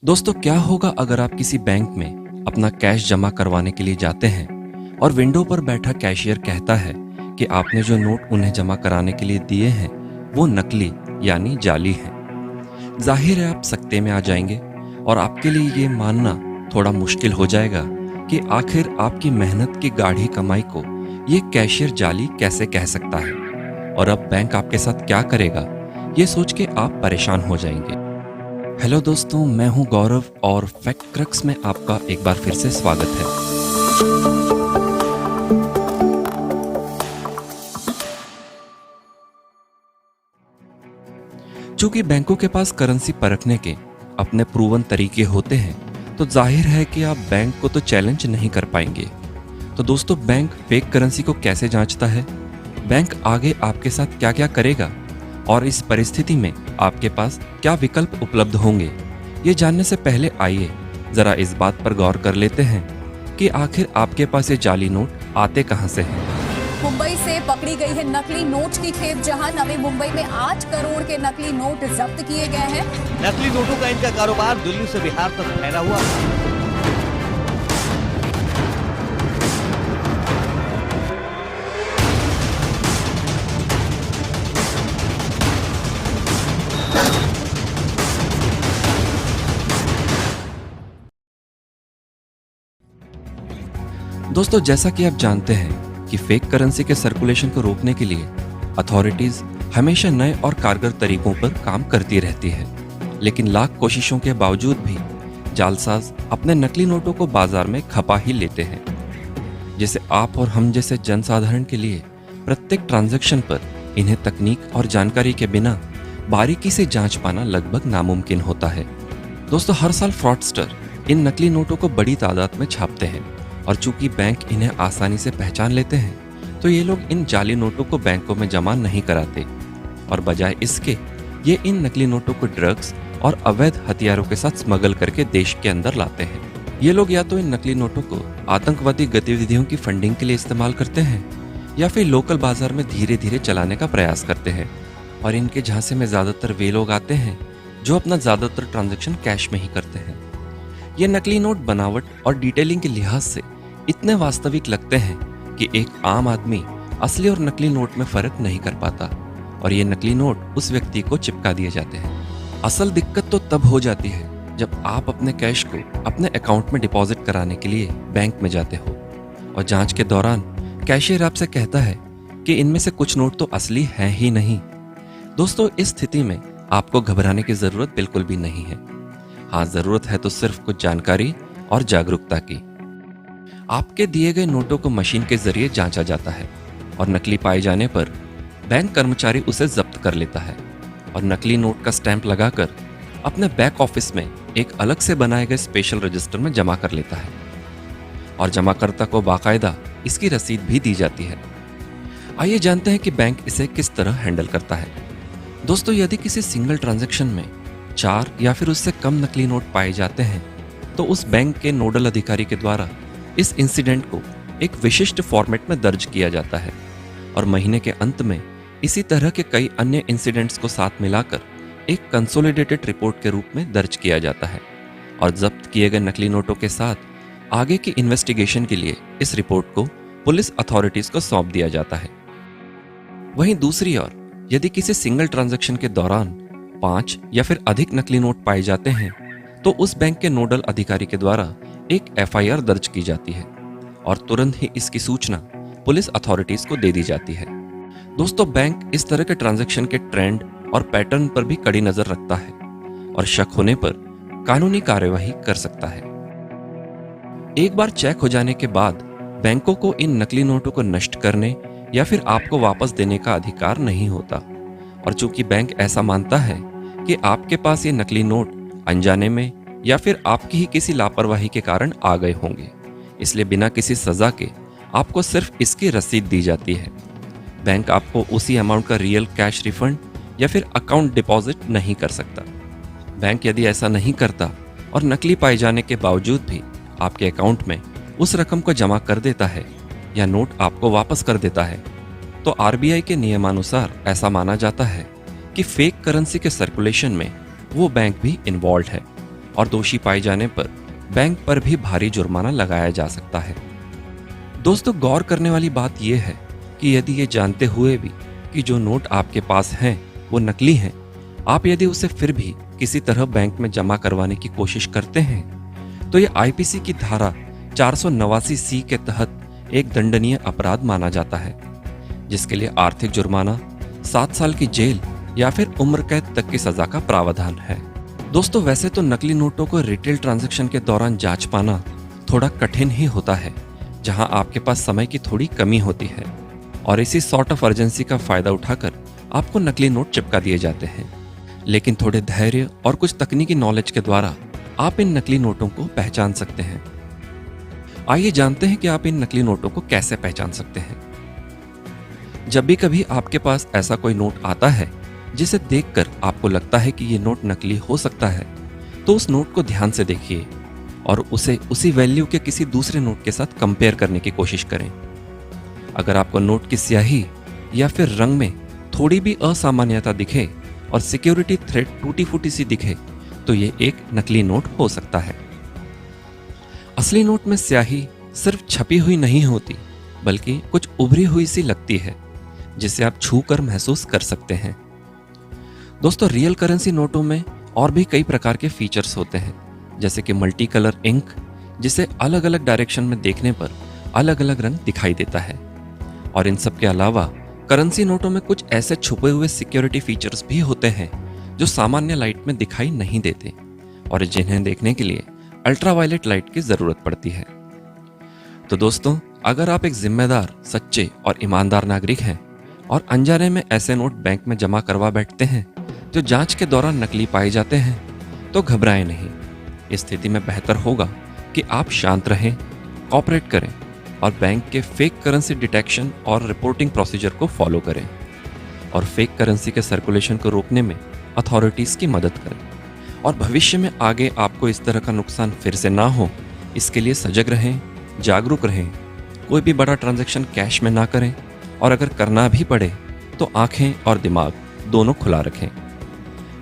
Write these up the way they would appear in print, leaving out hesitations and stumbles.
दोस्तों, क्या होगा अगर आप किसी बैंक में अपना कैश जमा करवाने के लिए जाते हैं और विंडो पर बैठा कैशियर कहता है कि आपने जो नोट उन्हें जमा कराने के लिए दिए हैं वो नकली यानी जाली हैं। जाहिर है आप सकते में आ जाएंगे और आपके लिए ये मानना थोड़ा मुश्किल हो जाएगा कि आखिर आपकी मेहनत की गाढ़ी कमाई को ये कैशियर जाली कैसे कह सकता है। और अब बैंक आपके साथ क्या करेगा ये सोच के आप परेशान हो जाएंगे। हेलो दोस्तों, मैं हूं गौरव और फैक्ट क्रक्स में आपका एक बार फिर से स्वागत है। चूंकि बैंकों के पास करेंसी परखने के अपने प्रूवन तरीके होते हैं, तो जाहिर है कि आप बैंक को तो चैलेंज नहीं कर पाएंगे। तो दोस्तों, बैंक फेक करेंसी को कैसे जांचता है, बैंक आगे आपके साथ क्या क्या करेगा और इस परिस्थिति में आपके पास क्या विकल्प उपलब्ध होंगे, ये जानने से पहले आइए जरा इस बात पर गौर कर लेते हैं कि आखिर आपके पास ये जाली नोट आते कहां से हैं। मुंबई से पकड़ी गई है नकली नोट की खेप, जहां नवी मुंबई में 8 करोड़ के नकली नोट जब्त किए गए हैं। नकली नोटों का इनका कारोबार दिल्ली से बिहार तक फैला हुआ था। दोस्तों, जैसा कि आप जानते हैं कि फेक करेंसी के सर्कुलेशन को रोकने के लिए अथॉरिटीज हमेशा नए और कारगर तरीकों पर काम करती रहती है, लेकिन लाख कोशिशों के बावजूद भी जालसाज अपने नकली नोटों को बाजार में खपा ही लेते हैं। जैसे आप और हम जैसे जनसाधारण के लिए प्रत्येक ट्रांजैक्शन पर इन्हें तकनीक और जानकारी के बिना बारीकी से जांच पाना लगभग नामुमकिन होता है। दोस्तों, हर साल फ्रॉडस्टर इन नकली नोटों को बड़ी तादाद में छापते हैं और चूंकि बैंक इन्हें आसानी से पहचान लेते हैं, तो ये लोग इन जाली नोटों को बैंकों में जमा नहीं कराते और बजाय इसके ये इन नकली नोटों को ड्रग्स और अवैध हथियारों के साथ स्मगल करके देश के अंदर लाते हैं। ये लोग या तो इन नकली नोटों को आतंकवादी गतिविधियों की फंडिंग के लिए इस्तेमाल करते हैं या फिर लोकल बाजार में धीरे धीरे चलाने का प्रयास करते हैं। और इनके झांसे में ज्यादातर वे लोग आते हैं जो अपना ज्यादातर ट्रांजैक्शन कैश में ही करते हैं। ये नकली नोट बनावट और डिटेलिंग के लिहाज से इतने वास्तविक लगते हैं कि एक आम आदमी असली और नकली नोट में फर्क नहीं कर पाता और ये नकली नोट उस व्यक्ति को चिपका दिए जाते हैं। असल दिक्कत तो तब हो जाती है जब आप अपने कैश को अपने अकाउंट में डिपॉजिट कराने के लिए बैंक में जाते हो और जांच के दौरान कैशियर आपसे कहता है कि इनमें से कुछ नोट तो असली हैं ही नहीं। दोस्तों, इस स्थिति में आपको घबराने की जरूरत बिल्कुल भी नहीं है। हाँ, जरूरत है तो सिर्फ कुछ जानकारी और जागरूकता की। आपके दिए गए नोटों को मशीन के जरिए जांचा जाता है और नकली पाए जाने पर बैंक कर्मचारी उसे जब्त कर लेता है और नकली नोट का स्टैंप लगाकर अपने बैक ऑफिस में एक अलग से बनाए गए स्पेशल रजिस्टर में जमा कर लेता है और जमाकर्ता को बाकायदा इसकी रसीद भी दी जाती है। आइए जानते हैं कि बैंक इसे किस तरह हैंडल करता है। दोस्तों, यदि किसी सिंगल ट्रांजैक्शन में 4 या फिर उससे कम नकली नोट पाए जाते हैं, तो उस बैंक के नोडल अधिकारी के द्वारा इस इंसिडेंट को एक विशिष्ट फॉर्मेट में दर्ज किया जाता है और महीने के अंत में इसी तरह के कई अन्य इंसिडेंट्स को साथ मिलाकर एक कंसोलिडेटेड रिपोर्ट के रूप में दर्ज किया जाता है और जब्त किए गए नकली नोटों के साथ आगे की इन्वेस्टिगेशन के लिए इस रिपोर्ट को पुलिस अथॉरिटीज को सौंप दिया जाता है। वहीं दूसरी ओर, यदि किसी सिंगल ट्रांजैक्शन के दौरान 5 या फिर अधिक नकली नोट पाए जाते हैं, तो उस बैंक के नोडल अधिकारी के द्वारा एक एफआईआर दर्ज की जाती है और तुरंत ही इसकी सूचना पुलिस अथॉरिटीज को दे दी जाती है। दोस्तों, बैंक इस तरह के ट्रांजैक्शन के ट्रेंड और पैटर्न पर भी कड़ी नजर रखता है और शक होने पर कानूनी कार्यवाही कर सकता है। एक बार चेक हो जाने के बाद बैंकों को इन नकली नोटों को नष्ट करने या फिर आपको वापस देने का अधिकार नहीं होता और चूंकि बैंक ऐसा मानता है कि आपके पास ये नकली नोट अनजाने में या फिर आपकी ही किसी लापरवाही के कारण आ गए होंगे, इसलिए बिना किसी सजा के आपको सिर्फ इसकी रसीद दी जाती है। बैंक आपको उसी अमाउंट का रियल कैश रिफंड या फिर अकाउंट डिपॉजिट नहीं कर सकता। बैंक यदि ऐसा नहीं करता और नकली पाए जाने के बावजूद भी आपके अकाउंट में उस रकम को जमा कर देता है या नोट आपको वापस कर देता है, तो आरबीआई के नियमानुसार ऐसा माना जाता है कि फेक करेंसी के सर्कुलेशन में वो बैंक भी इन्वॉल्व है और दोषी पाए जाने पर बैंक पर भी भारी जुर्माना लगाया जा सकता है। दोस्तों, गौर करने वाली बात यह है कि यदि ये जानते हुए भी कि जो नोट आपके पास हैं वो नकली हैं, आप यदि उसे फिर भी किसी तरह बैंक में जमा करवाने की कोशिश करते हैं तो ये आईपीसी की धारा 489C के तहत एक दंडनीय अपराध माना जाता है, जिसके लिए आर्थिक जुर्माना, 7 साल की जेल या फिर उम्र कैद तक की सजा का प्रावधान है। दोस्तों, वैसे तो नकली नोटों को रिटेल ट्रांजैक्शन के दौरान जांच पाना थोड़ा कठिन ही होता है, जहां आपके पास समय की थोड़ी कमी होती है और इसी सॉर्ट ऑफ अर्जेंसी का फायदा उठाकर आपको नकली नोट चिपका दिए जाते हैं। लेकिन थोड़े धैर्य और कुछ तकनीकी नॉलेज के द्वारा आप इन नकली नोटों को पहचान सकते हैं। आइए जानते हैं कि आप इन नकली नोटों को कैसे पहचान सकते हैं। जब भी कभी आपके पास ऐसा कोई नोट आता है जिसे देखकर आपको लगता है कि ये नोट नकली हो सकता है, तो उस नोट को ध्यान से देखिए और उसे उसी वैल्यू के किसी दूसरे नोट के साथ कंपेयर करने की कोशिश करें। अगर आपको नोट की स्याही या फिर रंग में थोड़ी भी असामान्यता दिखे और सिक्योरिटी थ्रेड टूटी फूटी सी दिखे, तो ये एक नकली नोट हो सकता है। असली नोट में स्याही सिर्फ छपी हुई नहीं होती, बल्कि कुछ उभरी हुई सी लगती है, जिसे आप छू कर महसूस कर सकते हैं। दोस्तों, रियल करेंसी नोटों में और भी कई प्रकार के फीचर्स होते हैं, जैसे कि मल्टी कलर इंक, जिसे अलग अलग डायरेक्शन में देखने पर अलग अलग रंग दिखाई देता है। और इन सब के अलावा करेंसी नोटों में कुछ ऐसे छुपे हुए सिक्योरिटी फीचर्स भी होते हैं जो सामान्य लाइट में दिखाई नहीं देते और जिन्हें देखने के लिए अल्ट्रावायलेट लाइट की जरूरत पड़ती है। तो दोस्तों, अगर आप एक जिम्मेदार, सच्चे और ईमानदार नागरिक हैं और अनजाने में ऐसे नोट बैंक में जमा करवा बैठते हैं जो जांच के दौरान नकली पाए जाते हैं, तो घबराएं नहीं। इस स्थिति में बेहतर होगा कि आप शांत रहें, कॉपरेट करें और बैंक के फेक करेंसी डिटेक्शन और रिपोर्टिंग प्रोसीजर को फॉलो करें और फेक करेंसी के सर्कुलेशन को रोकने में अथॉरिटीज की मदद करें। और भविष्य में आगे आपको इस तरह का नुकसान फिर से ना हो, इसके लिए सजग रहें, जागरूक रहें, कोई भी बड़ा ट्रांजैक्शन कैश में ना करें और अगर करना भी पड़े तो आंखें और दिमाग दोनों खुला रखें।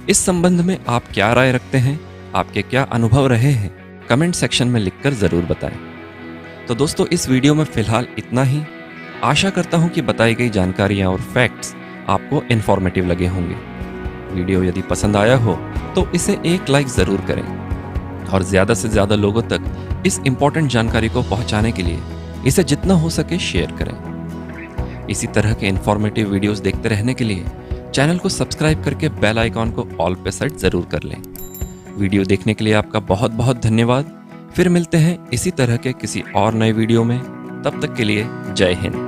इस संबंध में आप क्या राय रखते हैं, आपके क्या अनुभव रहे हैं, कमेंट सेक्शन में लिखकर जरूर बताएं। तो दोस्तों, इस वीडियो में फिलहाल इतना ही। आशा करता हूं कि बताई गई जानकारियां और फैक्ट्स आपको इन्फॉर्मेटिव लगे होंगे। वीडियो यदि पसंद आया हो तो इसे एक लाइक जरूर करें और ज्यादा से ज्यादा लोगों तक इस इंपॉर्टेंट जानकारी को पहुंचाने के लिए इसे जितना हो सके शेयर करें। इसी तरह के इंफॉर्मेटिव वीडियोस देखते रहने के लिए चैनल को सब्सक्राइब करके बेल आइकॉन को ऑल पे सेट जरूर कर लें। वीडियो देखने के लिए आपका बहुत बहुत धन्यवाद। फिर मिलते हैं इसी तरह के किसी और नए वीडियो में। तब तक के लिए जय हिंद।